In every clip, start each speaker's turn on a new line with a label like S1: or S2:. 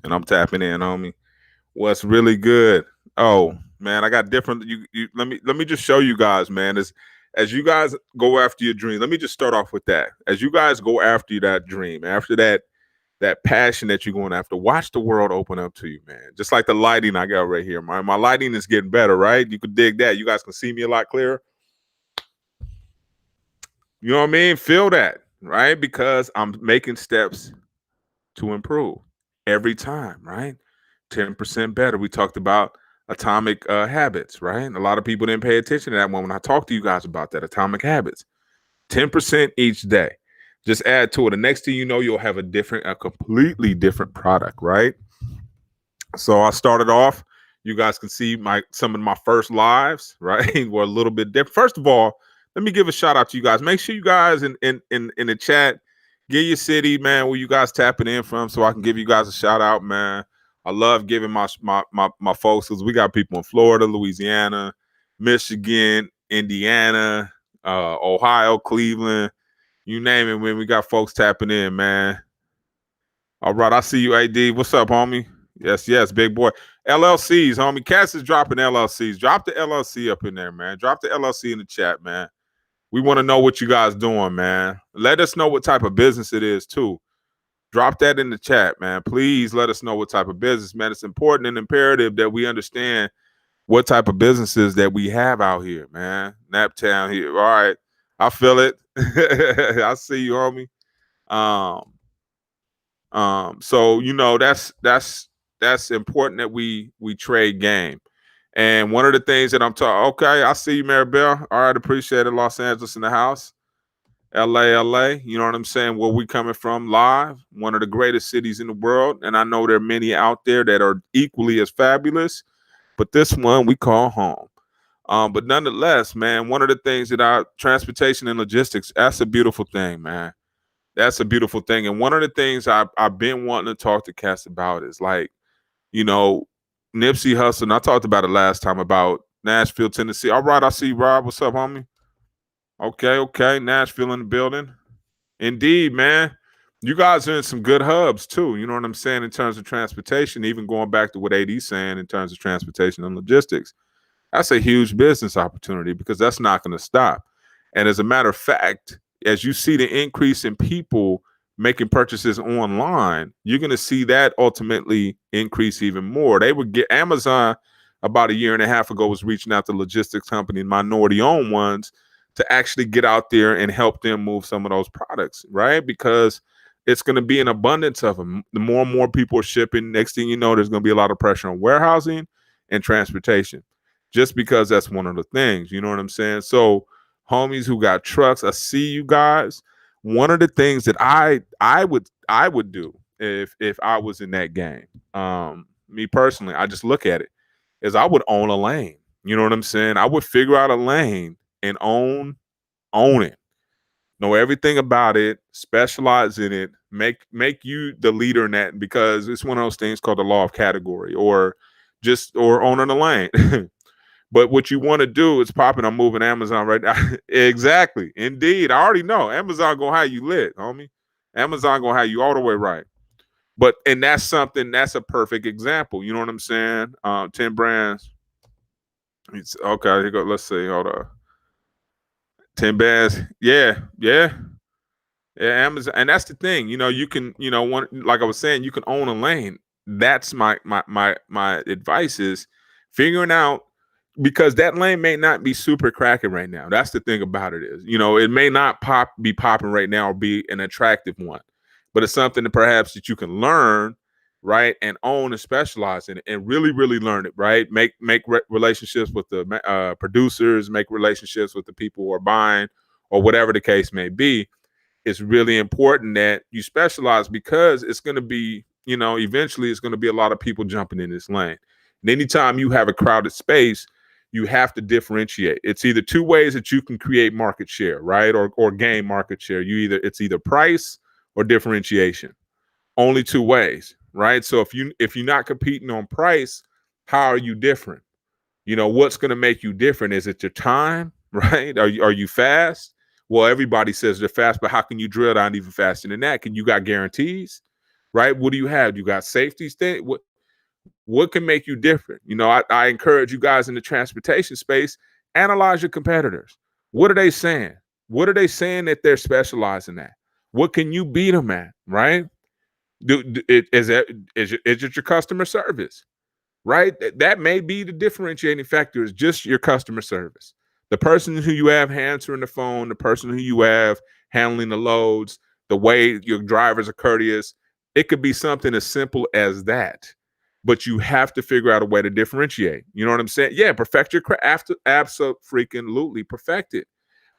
S1: and I'm tapping in, homie. What's really good? Oh man, I got different. Let me just show you guys, man. As you guys go after your dream, let me just start off with that. As you guys go after that dream, after that passion that you're going after, watch the world open up to you, man. Just like the lighting I got right here. My lighting is getting better, right? You can dig that. You guys can see me a lot clearer. You know what I mean? Feel that, right? Because I'm making steps to improve every time, right? 10% better. We talked about atomic habits, right? A lot of people didn't pay attention to that one when I talked to you guys about that. Atomic habits, 10% each day. Just add to it. The next thing you know, you'll have a completely different product, right? So I started off. You guys can see some of my first lives, right? Were a little bit different. First of all, let me give a shout out to you guys. Make sure you guys in the chat, give your city, man, where you guys tapping in from, so I can give you guys a shout out, man. I love giving my folks, because we got people in Florida, Louisiana, Michigan, Indiana, Ohio, Cleveland, you name it, man. We got folks tapping in, man. All right, I see you, AD. What's up, homie? Yes, big boy. LLCs, homie. Cass is dropping LLCs. Drop the LLC up in there, man. Drop the LLC in the chat, man. We want to know what you guys doing, man. Let us know what type of business it is, too. Drop that in the chat, man. Please let us know what type of business, man. It's important and imperative that we understand what type of businesses that we have out here, man. Naptown here. All right. I feel it. I see you, homie. So that's important that we trade game. And one of the things that I'm talking, okay, I see you, Maribel. All right, appreciate it. Los Angeles in the house. LA, you know what I'm saying? Where we coming from live, one of the greatest cities in the world. And I know there are many out there that are equally as fabulous, but this one we call home. But nonetheless, man, one of the things that our transportation and logistics, that's a beautiful thing, man. That's a beautiful thing. And one of the things I've been wanting to talk to Cass about is like, Nipsey Hussle. And I talked about it last time about Nashville, Tennessee. All right, I see you, Rob. What's up, homie? Okay. Nashville in the building. Indeed, man. You guys are in some good hubs too. You know what I'm saying in terms of transportation, even going back to what AD's saying in terms of transportation and logistics. That's a huge business opportunity because that's not going to stop. And as a matter of fact, as you see the increase in people making purchases online, you're going to see that ultimately increase even more. They would get Amazon about a year and a half ago was reaching out to logistics companies, minority owned ones, to actually get out there and help them move some of those products, right? Because it's going to be an abundance of them. The more and more people are shipping, next thing you know, there's going to be a lot of pressure on warehousing and transportation, just because that's one of the things, you know what I'm saying? So homies who got trucks, I see you guys. One of the things that I would do if I was in that game, me personally, I just look at it, is I would own a lane. You know what I'm saying? I would figure out a lane and own it. Know everything about it, specialize in it, make you the leader in that, because it's one of those things called the law of category, or owning a lane. But what you want to do is popping. I'm moving Amazon right now. Exactly. Indeed. I already know. Amazon gonna have you lit, homie. Amazon gonna have you all the way right. And that's a perfect example. You know what I'm saying? 10 brands. It's okay. Here go. Let's see. Hold on. 10 bands. Yeah. Amazon. And that's the thing. You can, like I was saying, you can own a lane. That's my advice is figuring out, because that lane may not be super cracking right now. That's the thing about it is, it may not be popping right now or be an attractive one, but it's something that perhaps that you can learn, right, and own and specialize in it and really, really learn it, right? Make relationships with the producers, make relationships with the people who are buying, or whatever the case may be. It's really important that you specialize, because it's going to be, eventually it's going to be a lot of people jumping in this lane. And anytime you have a crowded space, you have to differentiate. It's either two ways that you can create market share, right? Or gain market share. It's either price or differentiation. Only two ways, right? So if you're not competing on price, how are you different? What's going to make you different? Is it your time, right? Are you fast? Well, everybody says they're fast, but how can you drill down even faster than that? You got guarantees, right? What do you have? You got safety thing. What can make you different? I encourage you guys in the transportation space, analyze your competitors. What are they saying? What are they saying that they're specializing at? What can you beat them at, right? Is it your customer service, right? That may be the differentiating factor, is just your customer service. The person who you have answering the phone, the person who you have handling the loads, the way your drivers are courteous. It could be something as simple as that. But you have to figure out a way to differentiate. You know what I'm saying? Yeah, perfect your craft. Absolutely perfect it.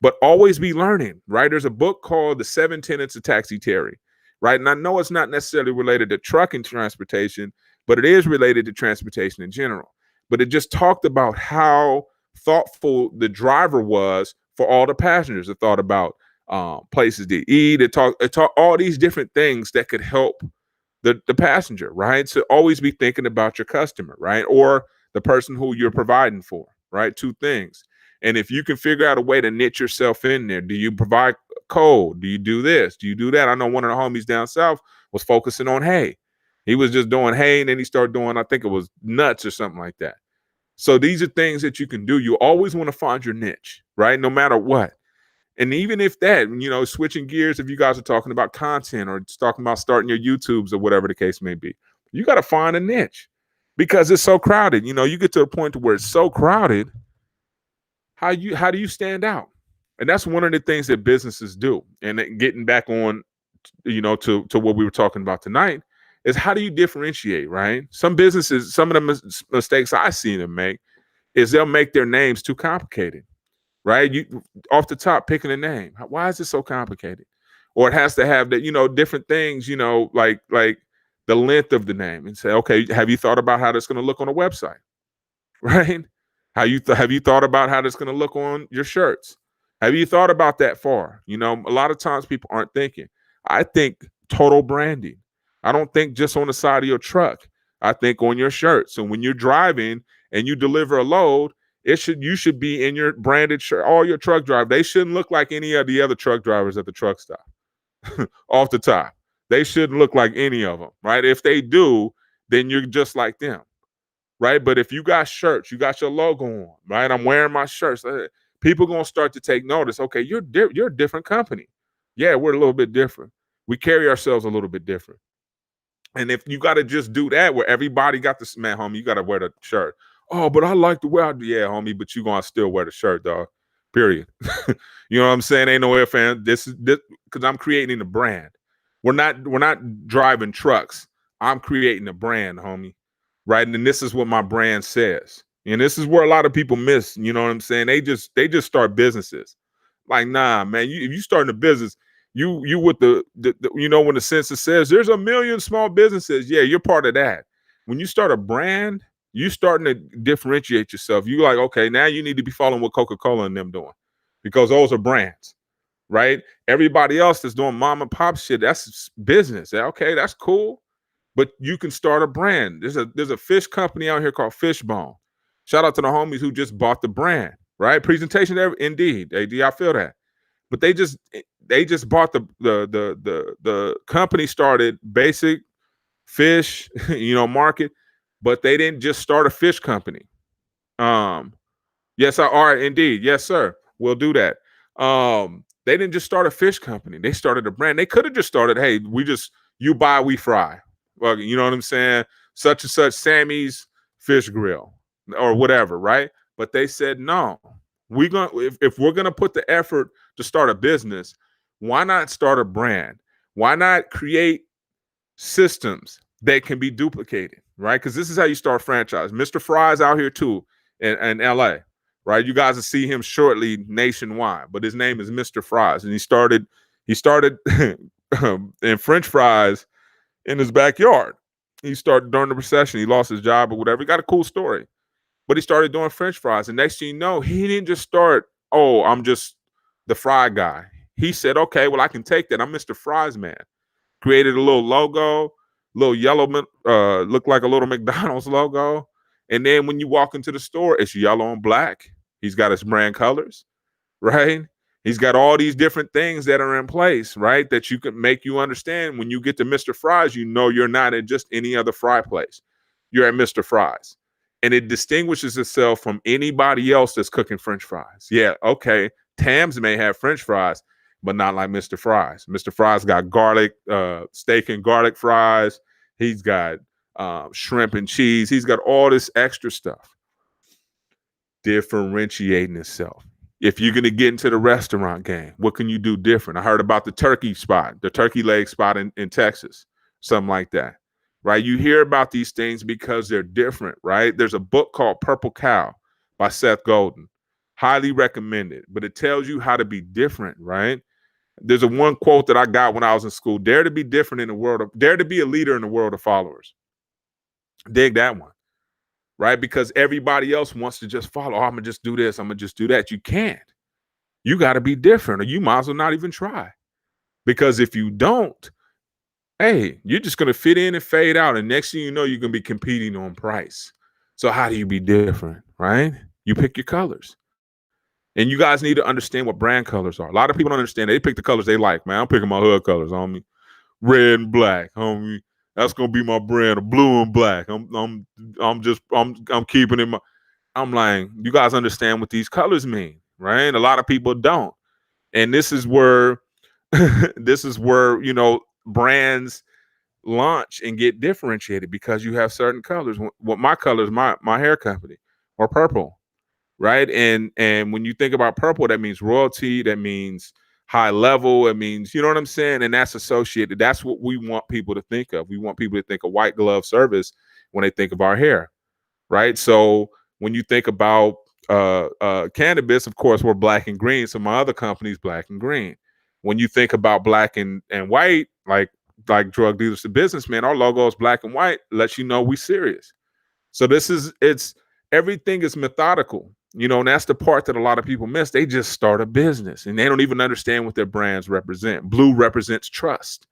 S1: But always be learning, right? There's a book called The 7 Tenets of Taxi Terry, right? And I know it's not necessarily related to trucking transportation, but it is related to transportation in general. But it just talked about how thoughtful the driver was for all the passengers. It thought about places to eat. It talked all these different things that could help the passenger, right? So always be thinking about your customer, right? Or the person who you're providing for, right? Two things. And if you can figure out a way to niche yourself in there, do you provide code? Do you do this? Do you do that? I know one of the homies down south was focusing on hay. He was just doing hay, and then he started doing, I think it was nuts or something like that. So these are things that you can do. You always want to find your niche, right? No matter what. And even if that, switching gears, if you guys are talking about content or talking about starting your YouTubes or whatever the case may be, you got to find a niche because it's so crowded. You get to a point to where it's so crowded. How do you stand out? And that's one of the things that businesses do. And getting back on, to what we were talking about tonight, is how do you differentiate, right? Some businesses, some of the mistakes I see them make is they'll make their names too complicated. Right? You off the top picking a name. Why is it so complicated? Or it has to have that, different things, like the length of the name, and say, okay, have you thought about how that's going to look on a website? Right? Have you thought about how that's going to look on your shirts? Have you thought about that far? A lot of times people aren't thinking. I think total branding. I don't think just on the side of your truck. I think on your shirt. So when you're driving and you deliver a load, you should be in your branded shirt. All your truck drivers, they shouldn't look like any of the other truck drivers at the truck stop. Off the top, they shouldn't look like any of them, right? If they do, then you're just like them, right? But if you got shirts, you got your logo on, right? I'm wearing my shirts. People gonna start to take notice. Okay, you're a different company. Yeah, we're a little bit different. We carry ourselves a little bit different. And if you got to just do that, where everybody got this, man, homie, you got to wear the shirt. Oh, but I like the way I do. Yeah, homie, but you gonna still wear the shirt, dog. Period. You know what I'm saying? Ain't no if and this because I'm creating a brand. We're not driving trucks. I'm creating a brand, homie. Right. And this is what my brand says. And this is where a lot of people miss. You know what I'm saying? They just start businesses. Like, nah, man, if you starting a business, you with the when the census says there's 1 million small businesses, yeah, you're part of that. When you start a brand, you starting to differentiate yourself. You like, okay, now you need to be following what Coca-Cola and them doing, because those are brands, right? Everybody else that's doing mom and pop shit, that's business. Okay, that's cool, but you can start a brand. There's a fish company out here called Fishbone. Shout out to the homies who just bought the brand, right? Presentation, indeed, I feel that. But they just bought the company, started Basic Fish, market, but they didn't just start a fish company. Yes, all right, indeed, yes, sir, we'll do that. They didn't just start a fish company; they started a brand. They could have just started, hey, you buy, we fry. Well, you know what I'm saying? Such and such Sammy's Fish Grill or whatever, right? But they said no. If we're gonna put the effort to start a business, why not start a brand? Why not create systems that can be duplicated, right? Because this is how you start a franchise. Mr. Fry's out here too in LA, right? You guys will see him shortly nationwide, but his name is Mr. Fry's, and he started in French fries in his backyard. He started during the recession. He lost his job or whatever. He got a cool story. But he started doing French fries. And next thing you know, he didn't just start, oh, I'm just the fry guy. He said, okay, well, I can take that. I'm Mr. Fries man. Created a little logo, little yellow, looked like a little McDonald's logo. And then when you walk into the store, it's yellow and black. He's got his brand colors, right? He's got all these different things that are in place, right? That you can make you understand when you get to Mr. Fry's, you know you're not at just any other fry place. You're at Mr. Fry's. And it distinguishes itself from anybody else that's cooking French fries. Yeah, okay. Tams may have French fries, but not like Mr. Fry's. Mr. Fry's got garlic, steak and garlic fries. He's got shrimp and cheese. He's got all this extra stuff. Differentiating itself. If you're going to get into the restaurant game, what can you do different? I heard about the turkey spot, the turkey leg spot in Texas, something like that, right? You hear about these things because they're different, right? There's a book called Purple Cow by Seth Godin. Highly recommended, but it tells you how to be different, right? There's a one quote that I got when I was in school: dare to be different in the world of, dare to be a leader in the world of followers. Dig that one. Right? Because everybody else wants to just follow. Oh, I'm going to just do this. I'm going to just do that. You can't. You got to be different, or you might as well not even try. Because if you don't, hey, you're just going to fit in and fade out. And next thing you know, you're going to be competing on price. So how do you be different, right? You pick your colors. And you guys need to understand what brand colors are. A lot of people don't understand. They pick the colors they like, man. I'm picking my hood colors, homie. Red and black, homie. That's gonna be my brand of blue and black. I'm keeping it. I'm like, you guys understand what these colors mean, right? A lot of people don't, and this is where, you know, brands launch and get differentiated because you have certain colors. What my colors, my hair company, or purple, right? And when you think about purple, that means royalty. That means high level. It means, you know what I'm saying? And that's associated. That's what we want people to think of. We want people to think of white glove service when they think of our hair, right? So when you think about cannabis, of course, we're black and green. So my other company's black and green. When you think about black and white, like drug dealers to businessmen, our logo is black and white, lets you know we serious. So everything is methodical. You know, and that's the part that a lot of people miss. They just start a business and they don't even understand what their brands represent. Blue represents trust,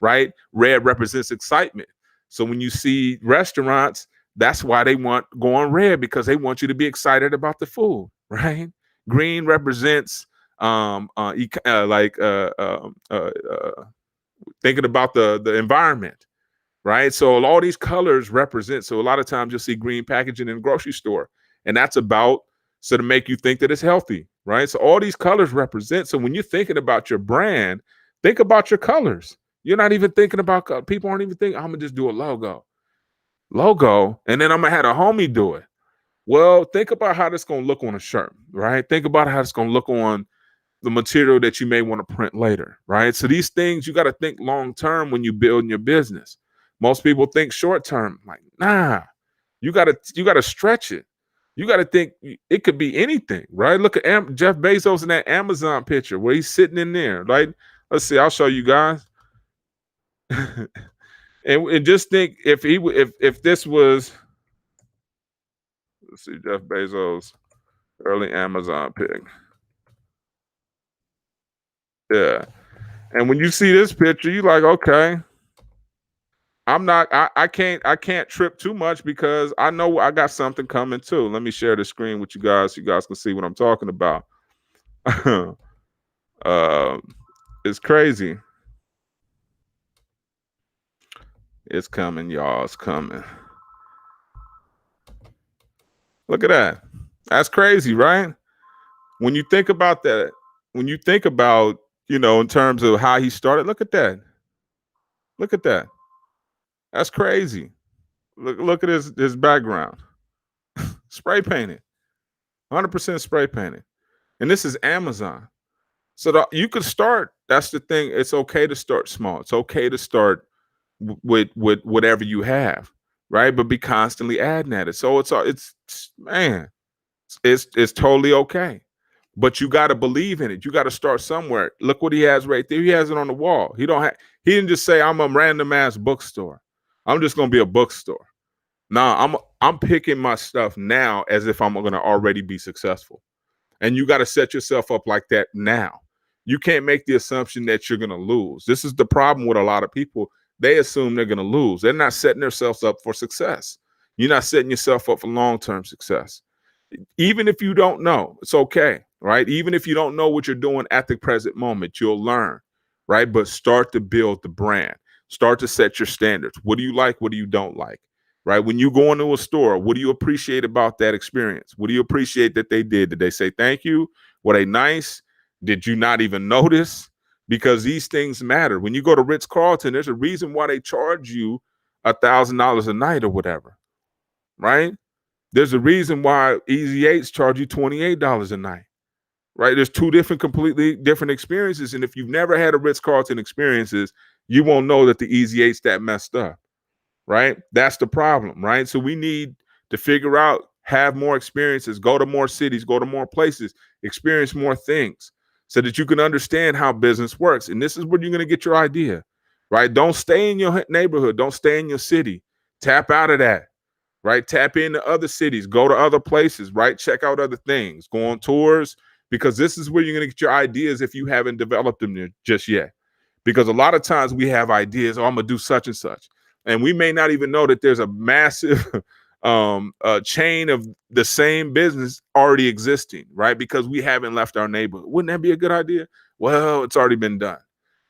S1: right? Red represents excitement. So when you see restaurants, that's why they want go on red, because they want you to be excited about the food, right? Green represents thinking about the environment, right? So all these colors represent. So a lot of times you'll see green packaging in the grocery store, and that's about so to make you think that it's healthy, right? So all these colors represent. So when you're thinking about your brand, think about your colors. You're not even thinking about, people aren't even thinking, I'm gonna just do a logo, and then I'm gonna have a homie do it. Well, think about how that's gonna look on a shirt, right? Think about how it's gonna look on the material that you may want to print later, right? So these things, you got to think long term when you build your business. Most people think short term, like, nah, you gotta stretch it. You got to think it could be anything, right? Look at Jeff Bezos in that Amazon picture where he's sitting in there, right? Let's see, I'll show you guys. and just think if this was, let's see, Jeff Bezos, early Amazon pic. Yeah. And when you see this picture, you're like, okay, I can't trip too much because I know I got something coming too. Let me share the screen with you guys so you guys can see what I'm talking about. It's crazy. It's coming, y'all. It's coming. Look at that. That's crazy, right? When you think about that, when you think about, you know, in terms of how he started, look at that. Look at that. That's crazy. Look at his background. Spray painted. 100% spray painted. And this is Amazon. So you could start. That's the thing. It's okay to start small. It's okay to start with whatever you have, right? But be constantly adding at it. So it's totally okay. But you got to believe in it. You got to start somewhere. Look what he has right there. He has it on the wall. He didn't just say, I'm a random ass bookstore. I'm just gonna be a bookstore. Nah, I'm picking my stuff now as if I'm gonna already be successful. And you got to set yourself up like that now. You can't make the assumption that you're gonna lose. This is the problem with a lot of people. They assume they're gonna lose. They're not setting themselves up for success. You're not setting yourself up for long-term success. Even if you don't know, it's okay. right? Even if you don't know what you're doing at the present moment, you'll learn, right? But start to build the brand. Start to set your standards. What do you like? What do you don't like? Right? When you go into a store, what do you appreciate about that experience? What do you appreciate that they did? Did they say thank you? Were they nice? Did you not even notice? Because these things matter. When you go to Ritz-Carlton, there's a reason why they charge you $1,000 a night or whatever, right? There's a reason why Easy Eights charge you $28 a night, right? There's two different, completely different experiences. And if you've never had a Ritz-Carlton experiences, you won't know that the Easy Eight's that messed up, right? That's the problem, right? So we need to figure out, have more experiences, go to more cities, go to more places, experience more things so that you can understand how business works. And this is where you're going to get your idea, right? Don't stay in your neighborhood. Don't stay in your city. Tap out of that, right? Tap into other cities, go to other places, right? Check out other things, go on tours, because this is where you're going to get your ideas if you haven't developed them just yet. Because a lot of times we have ideas, oh, I'm going to do such and such. And we may not even know that there's a massive chain of the same business already existing, right? Because we haven't left our neighborhood. Wouldn't that be a good idea? Well, it's already been done.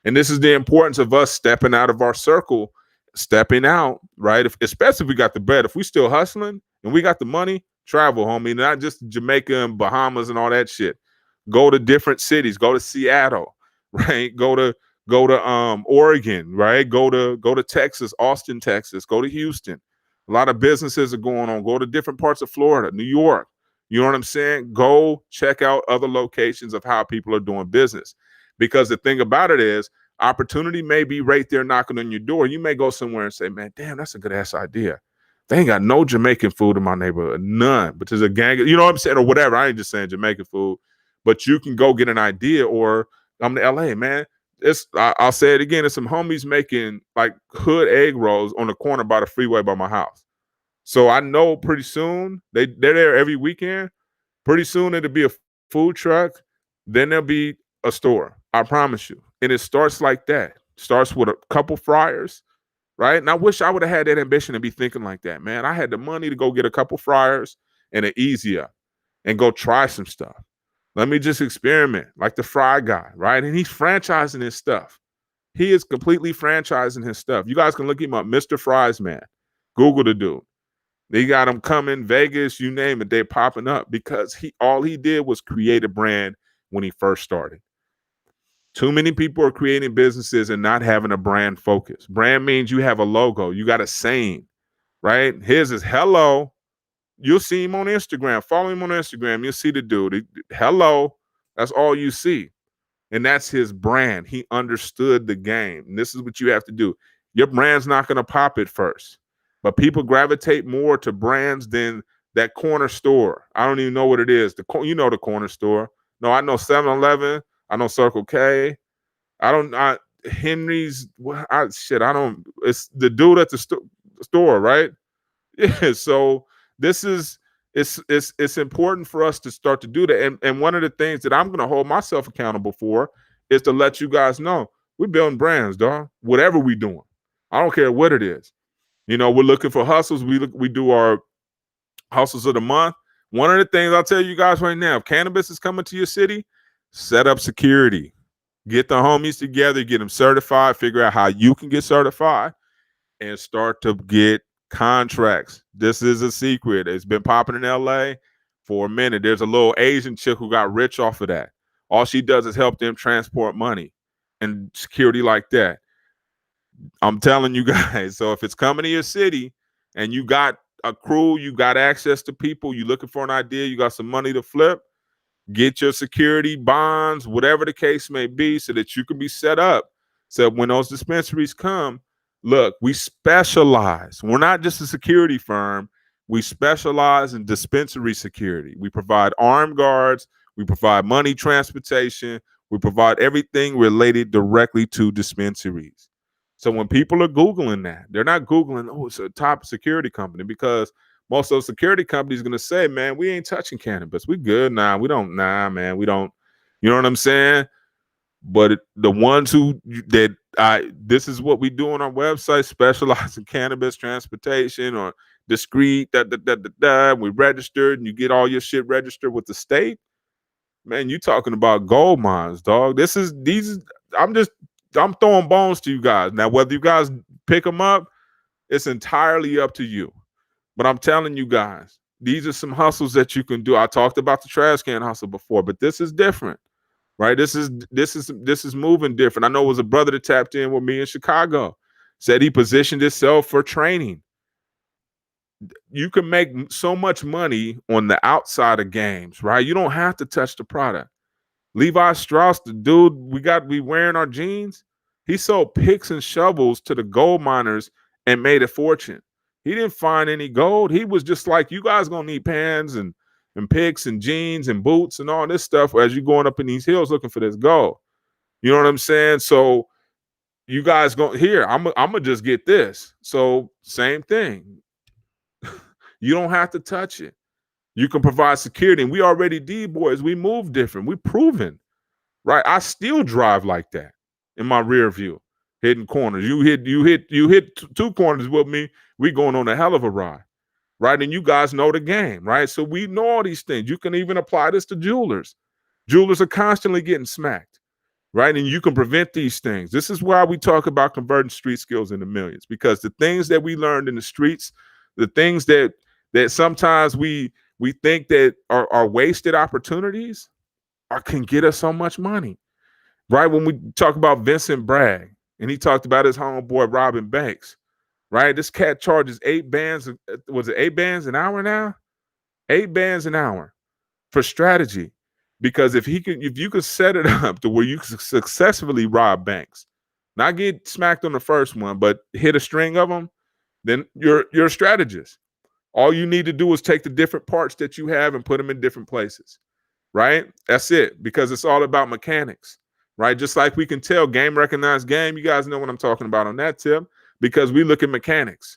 S1: And this is the importance of us stepping out of our circle, stepping out, right? Especially if we got the bread. If we still hustling and we got the money, travel, homie, not just Jamaica and Bahamas and all that shit. Go to different cities. Go to Seattle, right? Go to Oregon, right? Go to Texas, Austin, Texas. Go to Houston. A lot of businesses are going on. Go to different parts of Florida, New York. You know what I'm saying? Go check out other locations of how people are doing business. Because the thing about it is, opportunity may be right there knocking on your door. You may go somewhere and say, man, damn, that's a good ass idea. They ain't got no Jamaican food in my neighborhood. None. But there's a gang, you know what I'm saying? Or whatever. I ain't just saying Jamaican food. But you can go get an idea. Or I'm in LA, man. I'll say it again. It's some homies making like hood egg rolls on the corner by the freeway by my house. So I know pretty soon they're there every weekend. Pretty soon it'll be a food truck. Then there'll be a store. I promise you. And it starts like that. Starts with a couple fryers, right? And I wish I would have had that ambition to be thinking like that, man. I had the money to go get a couple fryers and an Easy Up and go try some stuff. Let me just experiment like the Fry Guy, right? And he's franchising his stuff. He is completely franchising his stuff. You guys can look him up, Mr. Fries Man. Google the dude. They got him coming, Vegas, you name it. They're popping up because all he did was create a brand when he first started. Too many people are creating businesses and not having a brand focus. Brand means you have a logo. You got a saying, right? His is hello. You'll see him on Instagram. Follow him on Instagram. You'll see the dude. Hello. That's all you see. And that's his brand. He understood the game. And this is what you have to do. Your brand's not going to pop at first. But people gravitate more to brands than that corner store. I don't even know what it is. You know the corner store. No, I know 7-Eleven. I know Circle K. Henry's. It's the dude at the store, right? Yeah. So it's important for us to start to do that. And one of the things that I'm going to hold myself accountable for is to let you guys know we're building brands, dog. Whatever we're doing, I don't care what it is. You know, we're looking for hustles. We do our hustles of the month. One of the things I'll tell you guys right now, if cannabis is coming to your city, set up security. Get the homies together, get them certified, figure out how you can get certified, and start to get contracts. This is a secret. It's been popping in LA for a minute. There's a little Asian chick who got rich off of that. All she does is help them transport money and security like that. I'm telling you guys. So if it's coming to your city and you got a crew, you got access to people, you're looking for an idea, you got some money to flip, get your security bonds, whatever the case may be, so that you can be set up. So when those dispensaries come, look, we specialize. We're not just a security firm. We specialize in dispensary security. We provide armed guards. We provide money transportation. We provide everything related directly to dispensaries. So when people are Googling that, they're not Googling, oh, it's a top security company, because most of those security companies are going to say, man, we ain't touching cannabis. We good. Nah, we don't. Nah, man, we don't. You know what I'm saying? But the ones this is what we do on our website, specialize in cannabis transportation or discreet, we registered, and you get all your shit registered with the state. Man, you talking about gold mines, dog. I'm throwing bones to you guys. Now, whether you guys pick them up, it's entirely up to you. But I'm telling you guys, these are some hustles that you can do. I talked about the trash can hustle before, but this is different, right? This is moving different. I know it was a brother that tapped in with me in Chicago, said he positioned himself for training. You can make so much money on the outside of games, right? You don't have to touch the product. Levi Strauss, the dude we wearing our jeans, he sold picks and shovels to the gold miners and made a fortune. He didn't find any gold. He was just like, you guys gonna need pans and picks and jeans and boots and all this stuff as you going up in these hills looking for this gold. You know what I'm saying? So you guys go here. I'm gonna just get this. So same thing. You don't have to touch it. You can provide security. And we already did, boys. We move different. We proven, right? I still drive like that in my rear view, hitting corners. You hit two corners with me. We going on a hell of a ride, right? And you guys know the game, right? So we know all these things. You can even apply this to jewelers. Jewelers are constantly getting smacked, right? And you can prevent these things. This is why we talk about converting street skills into millions, because the things that we learned in the streets, the things that sometimes we think that are wasted opportunities can get us so much money, right? When we talk about Vincent Bragg and he talked about his homeboy Robin Banks, right? This cat charges 8 bands. Was it 8 bands an hour now? 8 bands an hour for strategy. Because if you could set it up to where you can successfully rob banks, not get smacked on the first one, but hit a string of them, then you're a strategist. All you need to do is take the different parts that you have and put them in different places, right? That's it, because it's all about mechanics, right? Just like we can tell game recognized game. You guys know what I'm talking about on that tip, because we look at mechanics.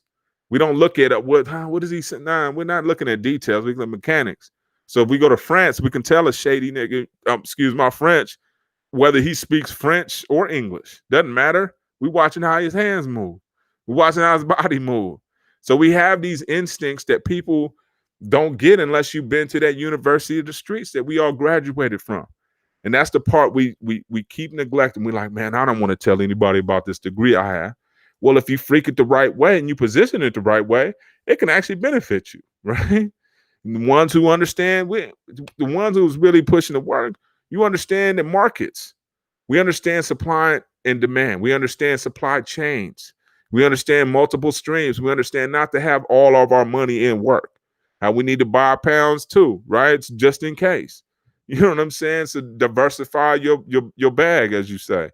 S1: We don't look at what is he saying? Nah, we're not looking at details. We look at mechanics. So if we go to France, we can tell a shady nigga, excuse my French, whether he speaks French or English. Doesn't matter. We watching how his hands move. We're watching how his body move. So we have these instincts that people don't get unless you've been to that university of the streets that we all graduated from. And that's the part we keep neglecting. We're like, man, I don't want to tell anybody about this degree I have. Well, if you freak it the right way and you position it the right way, it can actually benefit you, right? The ones who understand, the ones who's really pushing the work, you understand the markets. We understand supply and demand. We understand supply chains. We understand multiple streams. We understand not to have all of our money in work. How we need to buy pounds too, right? It's just in case. You know what I'm saying? So diversify your bag, as you say.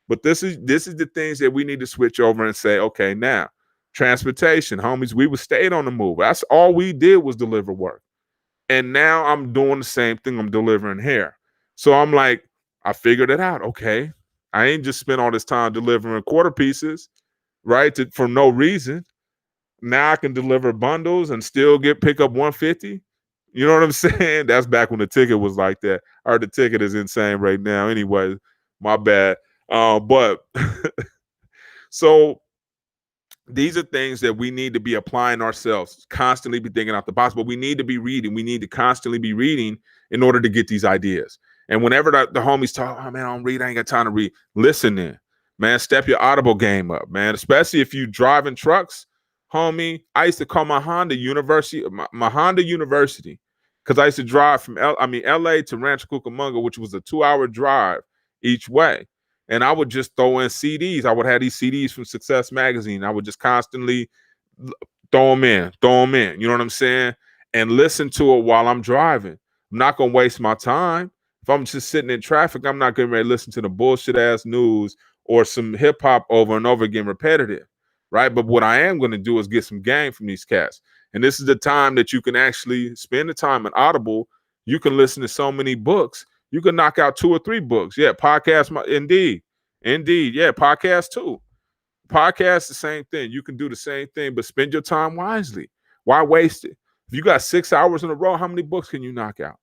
S1: But this is the things that we need to switch over and say, okay, now transportation, homies, we stayed on the move. That's all we did was deliver work. And now I'm doing the same thing. I'm delivering here. So I'm like, I figured it out. Okay. I ain't just spent all this time delivering quarter pieces, right? For no reason. Now I can deliver bundles and still pick up 150. You know what I'm saying? That's back when the ticket was like that. I heard the ticket is insane right now. Anyway, my bad. But so these are things that we need to be applying ourselves, constantly be thinking out the box, but we need to be reading. We need to constantly be reading in order to get these ideas. And whenever the homies talk, oh man, I don't read, I ain't got time to read. Listen then, man, step your Audible game up, man, especially if you driving trucks, homie. I used to call my Honda University, because I used to drive from LA to Rancho Cucamonga, which was a 2-hour drive each way. And I would just throw in CDs. I would have these CDs from Success Magazine. I would just constantly throw them in. You know what I'm saying? And listen to it while I'm driving. I'm not going to waste my time. If I'm just sitting in traffic, I'm not getting ready to listen to the bullshit ass news or some hip hop over and over again repetitive, right? But what I am going to do is get some game from these cats. And this is the time that you can actually spend the time at Audible. You can listen to so many books. You can knock out 2 or 3 books. Yeah, podcast, indeed. Yeah, podcast too. Podcast, the same thing. You can do the same thing, but spend your time wisely. Why waste it? If you got 6 hours in a row, how many books can you knock out?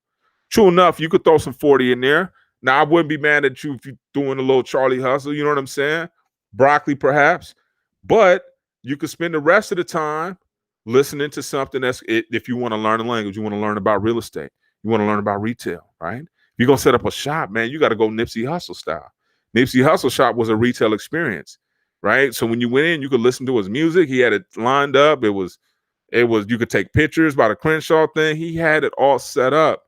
S1: True enough, you could throw some 40 in there. Now, I wouldn't be mad at you if you're doing a little Charlie hustle. You know what I'm saying? Broccoli, perhaps. But you could spend the rest of the time listening to something if you want to learn a language, you want to learn about real estate, you want to learn about retail, right? you're gonna set up a shop, man, you got to go Nipsey Hussle style. Nipsey Hussle shop was a retail experience, right? So when you went in, you could listen to his music. He had it lined up. It was you could take pictures by the Crenshaw thing. He had it all set up,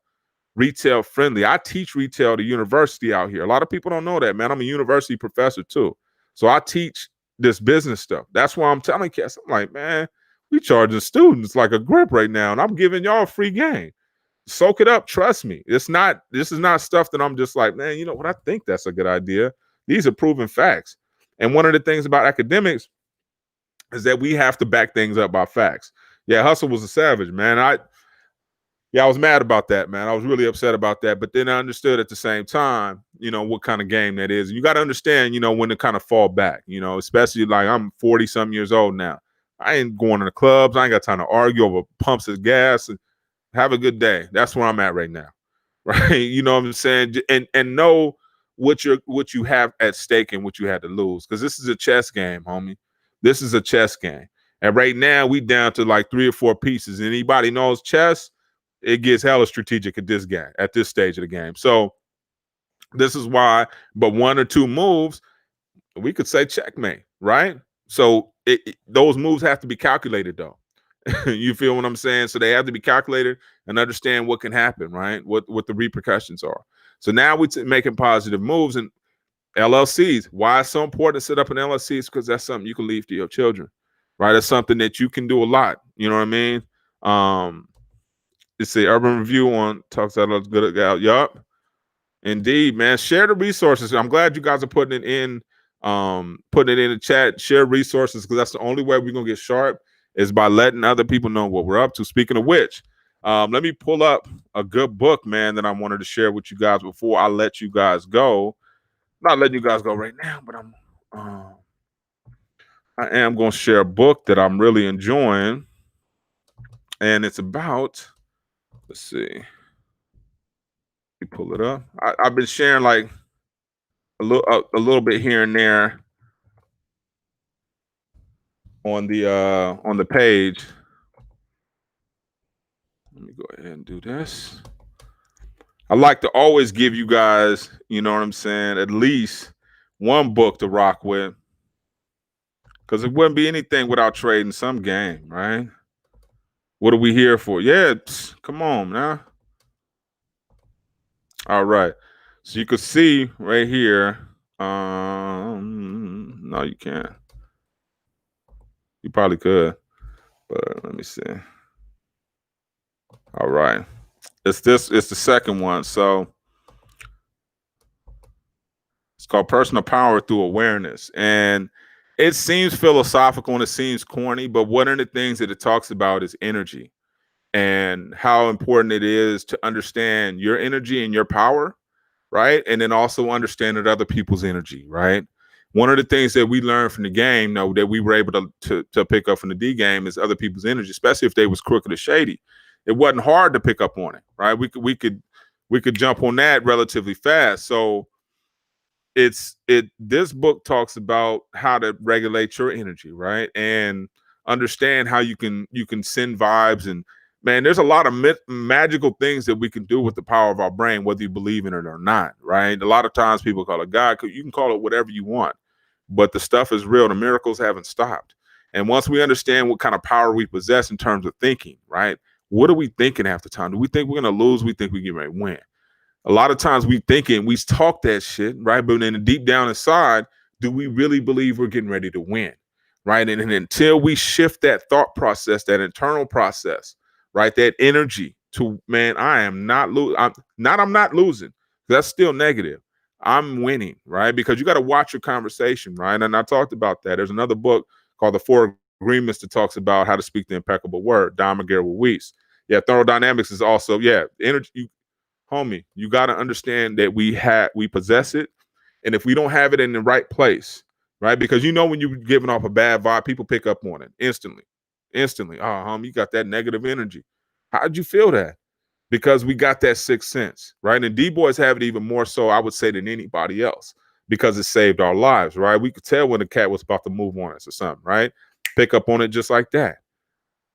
S1: retail friendly. I teach retail at a university out here. A lot of people don't know that, man. I'm a university professor too. So I teach this business stuff. That's why I'm telling kids, I'm like, man, we charging students like a grip right now, and I'm giving y'all a free game. Soak it up. Trust me. This is not stuff that I'm just like, man, you know what? I think that's a good idea. These are proven facts. And one of the things about academics is that we have to back things up by facts. Yeah, Hustle was a savage, man. I was mad about that, man. I was really upset about that. But then I understood at the same time, what kind of game that is. And you got to understand, when to kind of fall back, especially like I'm 40 some years old now. I ain't going to the clubs. I ain't got time to argue over pumps of gas. Have a good day. That's where I'm at right now. Right. You know what I'm saying? And know what you have at stake and what you had to lose. Because this is a chess game, homie. This is a chess game. And right now we down to like 3 or 4 pieces. Anybody knows chess, it gets hella strategic at this game, at this stage of the game. So this is why, but 1 or 2 moves, we could say checkmate, right? So those moves have to be calculated though. You feel what I'm saying? So they have to be calculated and understand what can happen, right? What the repercussions are. So now we're making positive moves. And LLCs, why it's so important to set up an LLC is because that's something you can leave to your children, right? It's something that you can do a lot. You know what I mean? It's the Urban Review on Talks That Looks Good out. Yup. Indeed, man. Share the resources. I'm glad you guys are putting it in the chat. Share resources, because that's the only way we're gonna get sharp is by letting other people know what we're up to. Speaking of which, let me pull up a good book, man, that I wanted to share with you guys before I let you guys go. Not letting you guys go right now, but I am going to share a book that I'm really enjoying, and it's about, let's see, let me pull it up. I've been sharing like a little bit here and there on the page. Let me go ahead and do this. I like to always give you guys, you know what I'm saying, at least one book to rock with, because it wouldn't be anything without trading some game, right? What are we here for? Yeah, come on now. All right. So you can see right here. No, you can't. You probably could, but let me see. All right. It's the second one. So it's called Personal Power Through Awareness. And it seems philosophical and it seems corny, but one of the things that it talks about is energy and how important it is to understand your energy and your power, right? And then also understanding other people's energy, right? One of the things that we learned from the game, though, that we were able to pick up from the D game is other people's energy, especially if they was crooked or shady. It wasn't hard to pick up on it, right? We could jump on that relatively fast. So this book talks about how to regulate your energy, right? And understand how you can send vibes. And man, there's a lot of magical things that we can do with the power of our brain, whether you believe in it or not, right? A lot of times people call it God. You can call it whatever you want, but the stuff is real. The miracles haven't stopped. And once we understand what kind of power we possess in terms of thinking, right? What are we thinking half the time? Do we think we're going to lose? We think we get ready to win. A lot of times we thinking, we talk that shit, right? But then deep down inside, do we really believe we're getting ready to win, right? And until we shift that thought process, that internal process, right? That energy to, man, I'm not losing. That's still negative. I'm winning, right? Because you got to watch your conversation, right? And I talked about that. There's another book called The 4 Agreements that talks about how to speak the impeccable word. Don Miguel Ruiz. Yeah, thermodynamics is also, energy. Homie, you got to understand that we possess it. And if we don't have it in the right place, right? Because when you're giving off a bad vibe, people pick up on it instantly. Oh, homie, you got that negative energy. How'd you feel that? Because we got that sixth sense, right? And D-boys have it even more so, I would say, than anybody else, because it saved our lives, right? We could tell when the cat was about to move on us or something, right? Pick up on it just like that,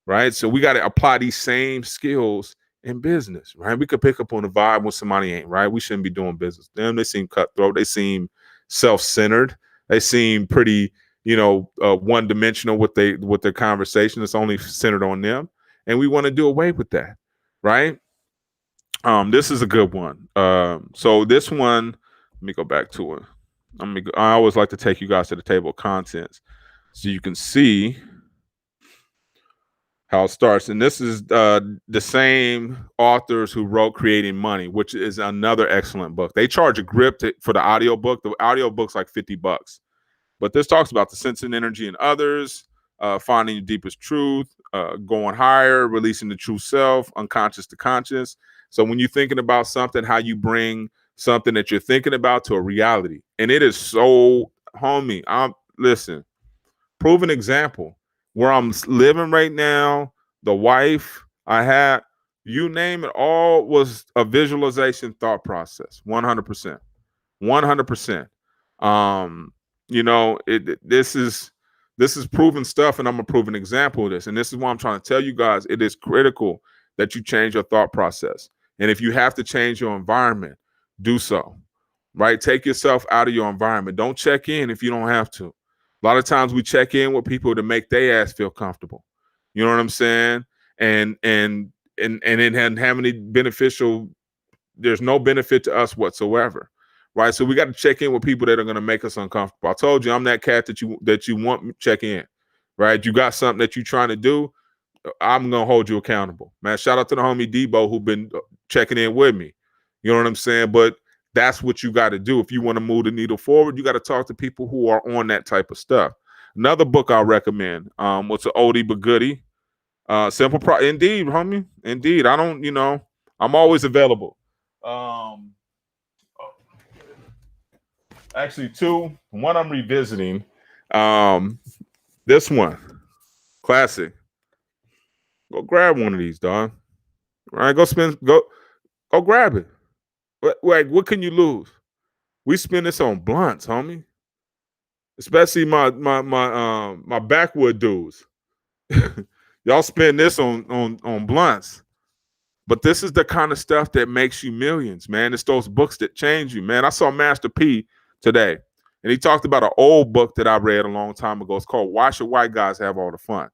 S1: right? So we got to apply these same skills in business, right? We could pick up on the vibe when somebody ain't right. We shouldn't be doing business. Them, they seem cutthroat. They seem self-centered. They seem pretty, one-dimensional with their conversation. It's only centered on them, and we want to do away with that, right? This is a good one. So this one, let me go back to it. I always like to take you guys to the table of contents so you can see how it starts. And this is the same authors who wrote Creating Money, which is another excellent book. They charge a grip for the audio book. The audio book's like $50. But this talks about the sense and energy in others, finding your deepest truth, going higher, releasing the true self, unconscious to conscious. So when you're thinking about something, how you bring something that you're thinking about to a reality. And it is so, homie, listen, proven example. Where I'm living right now, the wife I had, you name it, all was a visualization thought process. 100%. 100%. This is proven stuff, and I'm a proven example of this. And this is why I'm trying to tell you guys, it is critical that you change your thought process. And if you have to change your environment, do so. Right? Take yourself out of your environment. Don't check in if you don't have to. A lot of times we check in with people to make their ass feel comfortable. You know what I'm saying? And it hadn't have any beneficial. There's no benefit to us whatsoever, right? So we got to check in with people that are going to make us uncomfortable. I told you I'm that cat that you want to check in, right? You got something that you're trying to do, I'm gonna hold you accountable, man. Shout out to the homie Debo who been checking in with me. You know what I'm saying? But that's what you got to do if you want to move the needle forward. You got to talk to people who are on that type of stuff. Another book I'll recommend, what's an oldie but goodie. Indeed, homie. Indeed. I don't, I'm always available. Actually, two. One I'm revisiting. This one. Classic. Go grab one of these, dog. All right, go grab it. What can you lose? We spend this on blunts, homie. Especially my backwood dudes. Y'all spend this on blunts. But this is the kind of stuff that makes you millions, man. It's those books that change you, man. I saw Master P today, and he talked about an old book that I read a long time ago. It's called Why Should White Guys Have All the Fun?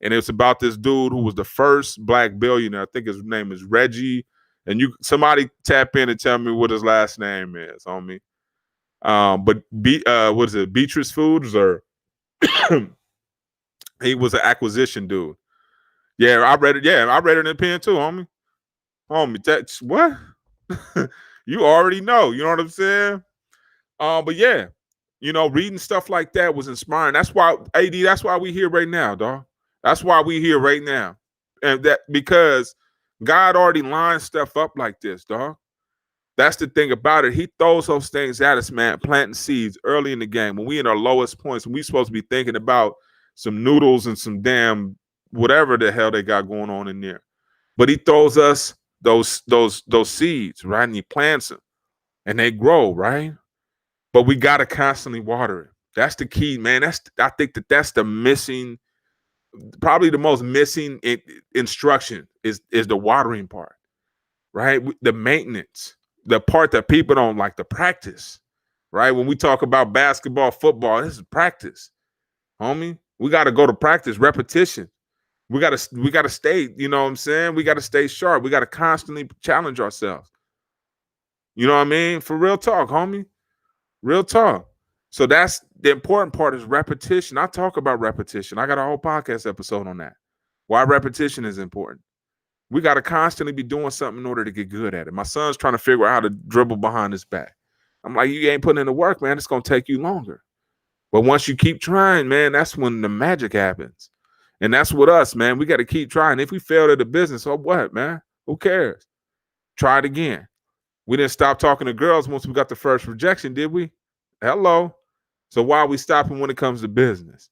S1: And it's about this dude who was the first black billionaire. I think his name is Reggie. And somebody tap in and tell me what his last name is, homie. But what is it? Beatrice Foods, or he was an acquisition dude. Yeah, I read it. Yeah, I read it in the pen too, homie. Homie, that's what? You already know. You know what I'm saying? But yeah, reading stuff like that was inspiring. That's why, AD, that's why we here right now, dog. That's why we here right now. And that because God already lined stuff up like this, dog. That's the thing about it. He throws those things at us, man, planting seeds early in the game. When we in our lowest points, we supposed to be thinking about some noodles and some damn whatever the hell they got going on in there. But he throws us those seeds, right? And he plants them and they grow, right? But we got to constantly water it. That's the key, man. I think that's the missing, probably the most missing instruction is the watering part, right? The maintenance, the part that people don't like, the practice, right? When we talk about basketball, football, this is practice, homie. We got to go to practice, repetition. We got to stay, you know what I'm saying? We got to stay sharp. We got to constantly challenge ourselves. You know what I mean? For real talk, homie. Real talk. So that's the important part is repetition. I talk about repetition. I got a whole podcast episode on that. Why repetition is important. We got to constantly be doing something in order to get good at it. My son's trying to figure out how to dribble behind his back. I'm like, you ain't putting in the work, man. It's going to take you longer. But once you keep trying, man, that's when the magic happens. And that's with us, man. We got to keep trying. If we failed at the business, oh, what, man? Who cares? Try it again. We didn't stop talking to girls once we got the first rejection, did we? Hello. So why are we stopping when it comes to business?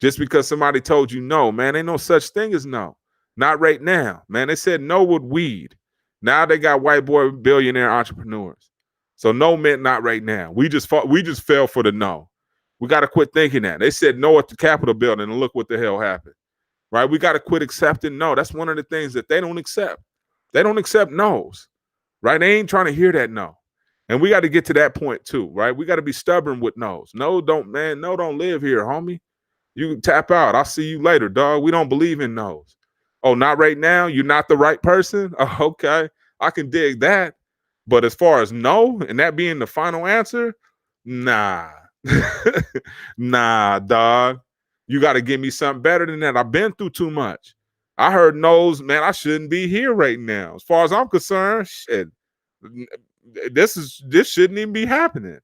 S1: Just because somebody told you no, man, ain't no such thing as no. Not right now, man. They said no with weed. Now they got white boy billionaire entrepreneurs. So no meant not right now. We just fell for the no. We got to quit thinking that. They said no at the Capitol building, and look what the hell happened. Right? We got to quit accepting no. That's one of the things that they don't accept. They don't accept no's, right? They ain't trying to hear that no. And we got to get to that point too, right? We got to be stubborn with no's. No, don't live here, homie. You can tap out. I'll see you later, dog. We don't believe in no's. Oh, not right now? You're not the right person? Oh, okay. I can dig that. But as far as no, and that being the final answer, nah. Nah, dog. You got to give me something better than that. I've been through too much. I heard no's, man. I shouldn't be here right now. As far as I'm concerned, shit. This shouldn't even be happening.